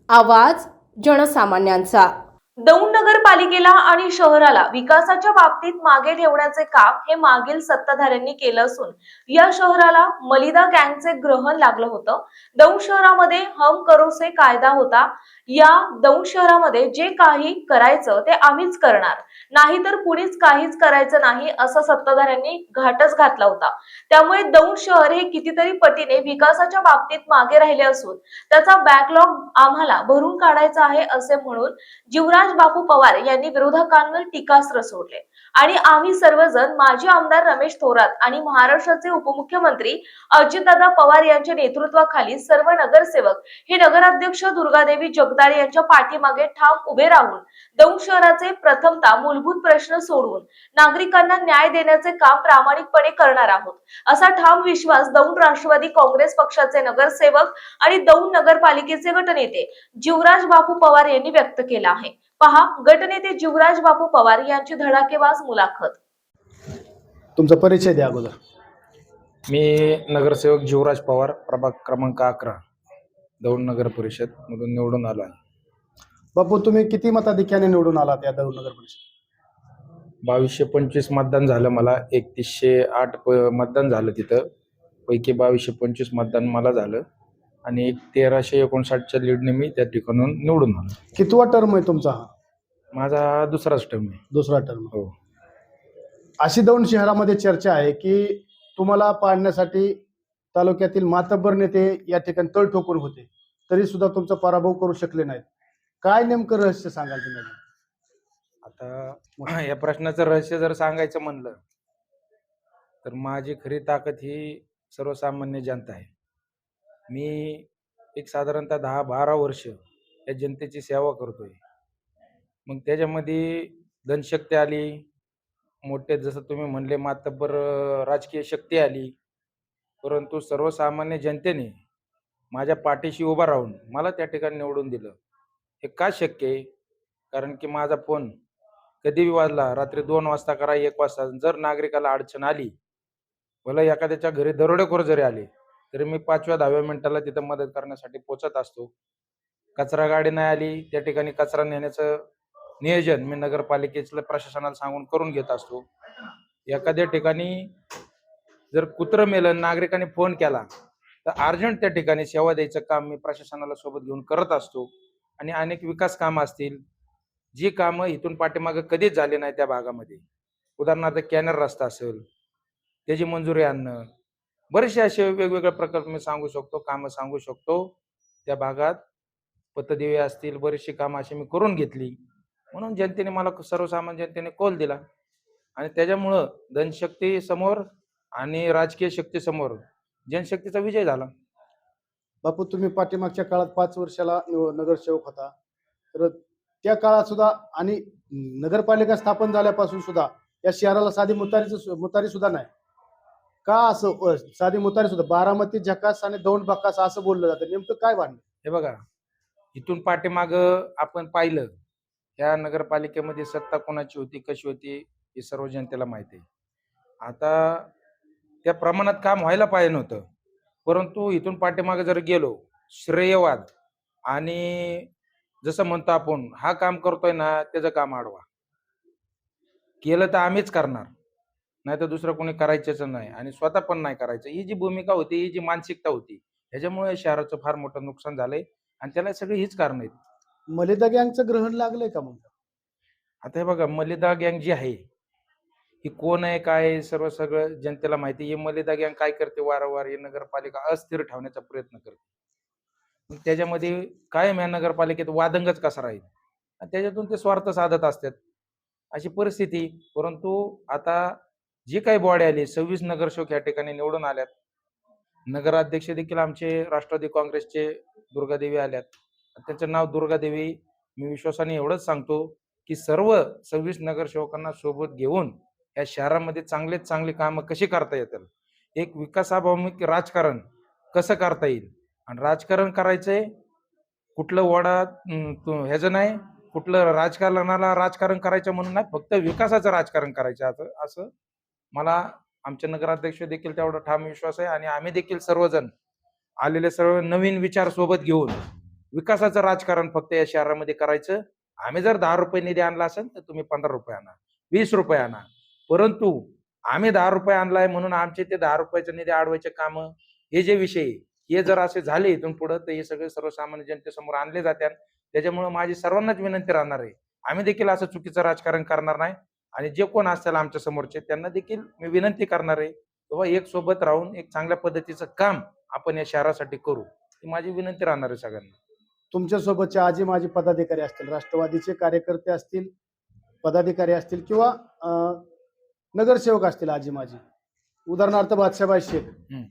आवाज जनसामान्यांचा। दौंड नगरपालिकेला आणि शहराला विकासाच्या बाबतीत मागे ठेवण्याचे काम हे मागील सत्ताधाऱ्यांनी केलं असून या शहराला मलिदा गँगचे ग्रहण लागलं होतं। दौंड शहरामध्ये हम करोसे कायदा होता। या दौंड शहरामध्ये जे काही करायचं ते आम्हीच करणार, नाही तर कुणीच काहीच करायचं नाही असं सत्ताधाऱ्यांनी घाटच घातला होता। त्यामुळे दौंड शहर हे कितीतरी पटीने विकासाच्या बाबतीत मागे राहिले असून त्याचा बॅकलॉग आम्हाला भरून काढायचा आहे असे म्हणून जीवराज बापू पवार यांनी विरोधकांवर टीकास्त्र सोडले आणि आम्ही सर्वजण माजी आमदार रमेश थोरात आणि महाराष्ट्राचे उपमुख्यमंत्री अजितदादा पवार यांच्या नेतृत्वाखाली सर्व नगरसेवक हे नगराध्यक्ष दुर्गादेवी जगदाळे यांच्या पाठीमागे ठाम उभे राहून दौंड शहराचे प्रथमतः मूलभूत प्रश्न सोडवून नागरिकांना न्याय देण्याचे काम प्रामाणिकपणे करणार आहोत असा ठाम विश्वास दौंड राष्ट्रवादी काँग्रेस पक्षाचे नगरसेवक आणि दौंड नगरपालिकेचे गटनेते जीवराज बापू पवार यांनी व्यक्त केला आहे। पहा गटनेते जीवराज बापू पवार यांची धडाकेबाज मुलाखत। तुमचा परिचय द्या अगोदर। मी नगरसेवक जीवराज पवार, प्रभाग क्रमांक 11, दौंड नगर परिषद मधून निवडून आलो आहे। बापू, तुम्ही किती मताधिक्याने निवडून आलात या दौंड नगर परिषद? 2225 मतदान झालं मला, 3108 मतदान झालं तिथं, पैकी 2225 मतदान मला झालं आणि 1359च्या लीडने मी त्या ठिकाणून निवडून आलो। कितवा टर्म आहे तुमचा हा? माझा दुसराच टर्म आहे। दुसरा टर्म। हो। अशी दौंड शहरामध्ये चर्चा आहे की तुम्हाला पाडण्यासाठी तालुक्यातील मातब्बर नेते या ठिकाणी तळ ठोकून होते, तरी सुद्धा तुमचा पराभव करू शकले नाहीत। काय नेमकं रहस्य सांगाल तुम्ही? आता या प्रश्नाचं रहस्य जर सांगायचं म्हणलं तर माझी खरी ताकद ही सर्वसामान्य जनता आहे। मी एक साधारणतः 10-12 वर्ष या जनतेची सेवा करतोय। मग त्याच्यामध्ये धनशक्ती आली, मोठे जसं तुम्ही म्हणले मातब्बर राजकीय शक्ती आली, परंतु सर्वसामान्य जनतेने माझ्या पाठीशी उभा राहून मला त्या ठिकाणी निवडून दिलं। हे का शक्य आहे? कारण की माझा फोन कधीही वाजला, रात्री 2 वाजता करा, 1 वाजता, जर नागरिकाला अडचण आली, भलं एखाद्याच्या घरी दरोडेखोर जरी आले तरी मी 5व्या-10व्या मिनिटाला तिथं मदत करण्यासाठी पोहोचत असतो। कचरा गाडी नाही आली, त्या ठिकाणी कचरा नेण्याचं नियोजन मी नगरपालिकेच्या प्रशासनाला सांगून करून घेत असतो। एखाद्या ठिकाणी जर कुत्रं मेलं, नागरिकांनी फोन केला तर अर्जंट त्या ठिकाणी सेवा द्यायचं काम मी प्रशासनाला सोबत घेऊन करत असतो। आणि अनेक विकास कामं असतील, जी कामं इथून पाठीमागं कधीच झाली नाही त्या भागामध्ये, उदाहरणार्थ कॅनल रस्ता असेल, त्याची मंजुरी आणणं, बरेचसे असे वेगवेगळे प्रकल्प मी सांगू शकतो, कामं सांगू शकतो। त्या भागात पथदिवे असतील, बरीचशी कामं अशी मी करून घेतली, म्हणून जनतेने मला, सर्वसामान्य जनतेने कौल दिला आणि त्याच्यामुळं धनशक्ती समोर आणि राजकीय शक्ती समोर जनशक्तीचा विजय झाला। बापू, तुम्ही पाठीमागच्या काळात 5 वर्षाला नगरसेवक होता, तर त्या काळात सुद्धा आणि नगरपालिका स्थापन झाल्यापासून सुद्धा या शहराला साधी मुतारी सुद्धा नाही का? असं साधी मुतारी सुद्धा, बारामती झकास आणि दौंड बकास असं बोललं जातं, नेमकं काय भांडण? हे बघा, इथून पाठीमाग आपण पाहिलं, या नगरपालिकेमध्ये सत्ता कोणाची होती, कशी होती, हे सर्व जनतेला माहिती आहे। आता त्या प्रमाणात काम व्हायला पाहिजे नव्हतं, परंतु इथून पाठीमागे जर गेलो, श्रेयवाद आणि जसं म्हणतो आपण हा काम करतोय ना त्याचं काम आडवा केलं तर आम्हीच करणार, नाही तर दुसरं कोणी करायचंच नाही आणि स्वतः पण नाही करायचं, ही जी भूमिका होती, ही जी मानसिकता होती, ह्याच्यामुळे शहराचं फार मोठं नुकसान झालंय आणि त्याला सगळी हीच कारण आहेत। मलिदा गँगचं ग्रहण लागलंय का मग? आता हे बघा, मलिदा गँग जी आहे ही कोण आहे, काय आहे, सगळं जनतेला माहिती आहे। ही मलिदा गँग काय करते, वारंवार ही नगरपालिका अस्थिर ठेवण्याचा प्रयत्न करते। त्याच्यामध्ये कायम या नगरपालिकेत वादंगच कसा राहील आणि त्याच्यातून ते स्वार्थ साधत असतात, अशी परिस्थिती। परंतु आता जी काही बॉडी आली, 26 नगरसेवक या ठिकाणी निवडून आल्यात, नगराध्यक्ष देखील आमचे राष्ट्रवादी काँग्रेसचे दुर्गादेवी आल्यात, त्यांचं नाव दुर्गादेवी। मी विश्वासाने एवढंच सांगतो की सर्व 26 नगरसेवकांना सोबत घेऊन या शहरामध्ये चांगलेच चांगली कामं कशी करता येतील, एक विकासाभिमुख राजकारण कसं करता येईल, आणि राजकारण करायचंय कुठलं ह्याचं नाही, कुठलं राजकारणाला राजकारण करायचं म्हणून नाही, फक्त विकासाचं राजकारण करायचं असं मला आमचे नगराध्यक्ष देखील तेवढा ठाम विश्वास आहे। आणि आम्ही देखील सर्वजण आलेले सर्व नवीन विचार सोबत घेऊन विकासाचं राजकारण फक्त या शहरामध्ये करायचं. आम्ही जर 10 रुपये निधी आणला असेल तर तुम्ही 15 रुपये आणा, 20 रुपये आणा. परंतु आम्ही 10 रुपये आणलाय म्हणून आमचे ते 10 रुपयाचे निधी अडवायचे काम, हे जे विषय आहे, हे जर असे झाले इथून पुढे तर हे सगळे सर्वसामान्य जनतेसमोर आणले जातात. त्याच्यामुळे माझी सर्वांनाच विनंती राहणार आहे, आम्ही देखील असं चुकीचं राजकारण करणार नाही. आणि जे कोण असतील आमच्या समोरचे त्यांना देखील मी विनंती करणार आहे, तेव्हा एक सोबत राहून एक चांगल्या पद्धतीचं काम आपण या शहरासाठी करू, ही माझी विनंती राहणार आहे सगळ्यांना. तुमच्या सोबतचे आजी माजी पदाधिकारी असतील, राष्ट्रवादीचे कार्यकर्ते असतील, पदाधिकारी असतील किंवा नगरसेवक असतील आजी माजी, उदाहरणार्थ बादशाबाई शेख, हम्म.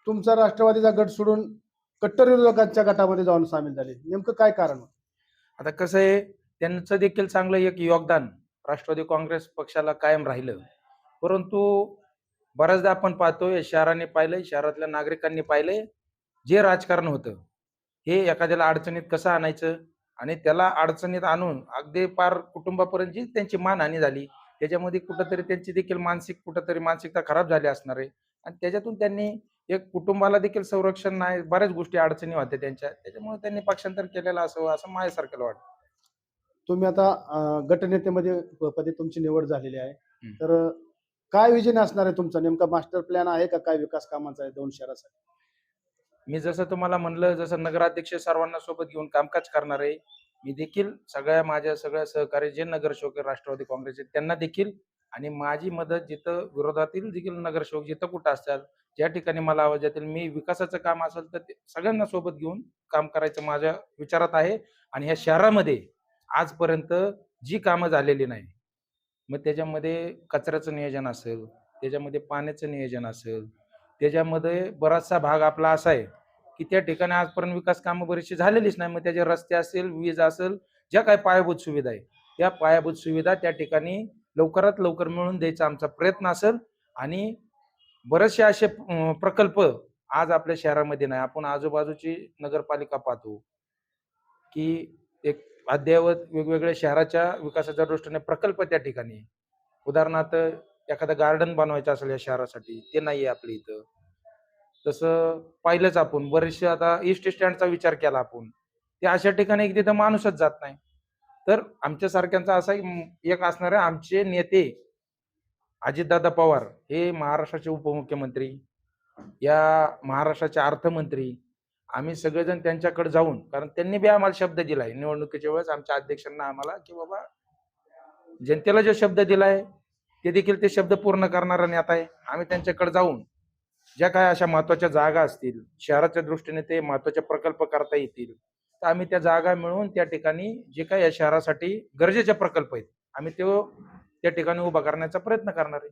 तुमचा राष्ट्रवादीचा गट सोडून कट्टर विरोधकांच्या गटामध्ये जाऊन सामील झाले, नेमकं काय कारण होतं? आता कसं आहे, त्यांचं देखील चांगलं एक योगदान राष्ट्रवादी काँग्रेस पक्षाला कायम राहिलं. परंतु बऱ्याचदा आपण पाहतोय, या शहराने पाहिलंय, शहरातल्या नागरिकांनी पाहिलंय, जे राजकारण होतं हे एखाद्याला अडचणीत कसं आणायचं आणि त्याला अडचणीत आणून अगदी पार कुटुंबापर्यंत जी त्यांची मानहानी झाली, त्याच्यामध्ये कुठंतरी त्यांची देखील कुठंतरी मानसिकता खराब झाली असणार आहे. आणि त्याच्यातून त्यांनी एक कुटुंबाला देखील संरक्षण नाही, बऱ्याच गोष्टी अडचणी होत्या त्यांच्या, त्याच्यामुळे त्यांनी पक्षांतर केलेलं असावं असं माझ्यासारख्याला वाटतं. तुम्ही आता गटनेतेमध्ये पदी तुमची निवड झालेली आहे, हम्म. तर काय विजन असणार आहे तुमचा? नेमका मास्टर प्लॅन आहे का काय विकास कामांचा आहे 2 शहरासाठी? मी जसं तुम्हाला म्हणलं, जसं नगराध्यक्ष सर्वांना सोबत घेऊन कामकाज करणार आहे, मी देखील माझ्या सगळ्या सहकारी जे नगरसेवक राष्ट्रवादी काँग्रेसचे त्यांना देखील, आणि माझी मदत जिथं विरोधातील देखील नगरसेवक जिथं कुठं असतात, ज्या ठिकाणी मला आवाज येतील, मी विकासाचं काम असेल तर ते सगळ्यांना सोबत घेऊन काम करायचं माझ्या विचारात आहे. आणि ह्या शहरामध्ये आजपर्यंत जी कामं झालेली नाही, मग त्याच्यामध्ये कचऱ्याचं नियोजन असेल, त्याच्यामध्ये पाण्याचं नियोजन असेल, त्याच्यामध्ये बराचसा भाग आपला असा आहे की त्या ठिकाणी आजपर्यंत विकास कामं बरीचशी झालेलीच नाही. मग त्याचे रस्ते असेल, वीज असेल, ज्या काही पायाभूत सुविधा आहे, त्या पायाभूत सुविधा त्या ठिकाणी लवकरात लवकर मिळवून द्यायचा आमचा प्रयत्न असेल. आणि बरेचसे असे प्रकल्प आज आपल्या शहरामध्ये नाही. आपण आजूबाजूची नगरपालिका पाहतो की एक अद्ययावत वेगवेगळ्या शहराच्या विकासाच्या दृष्टीने प्रकल्प त्या ठिकाणी आहे. उदाहरणार्थ एखादं गार्डन बनवायचं असेल या शहरासाठी, ते नाहीये आपल्या इथं. तसं पाहिलंच आपण बरेचसे, आता ईस्ट स्टँडचा विचार केला आपण, ते अशा ठिकाणी की तिथं माणूसच जात नाही. तर आमच्या सारख्यांचा असा एक असणार आहे, आमचे नेते अजितदादा पवार हे महाराष्ट्राचे उपमुख्यमंत्री, या महाराष्ट्राचे अर्थमंत्री, आम्ही सगळेजण त्यांच्याकडे जाऊन, कारण त्यांनी बी आम्हाला शब्द दिलाय निवडणुकीच्या वेळेस आमच्या अध्यक्षांना आम्हाला, की बाबा जनतेला जो शब्द दिलाय ते देखील ते शब्द पूर्ण करणारा नेता आहे. आम्ही त्यांच्याकडे जाऊन ज्या काय अशा महत्वाच्या जागा असतील, शहराच्या दृष्टीने ते महत्वाचे प्रकल्प करता येतील, तर आम्ही त्या जागा मिळवून त्या ठिकाणी जे काही या शहरासाठी गरजेचे प्रकल्प आहेत, आम्ही ते त्या ठिकाणी उभा करण्याचा प्रयत्न करणार आहे.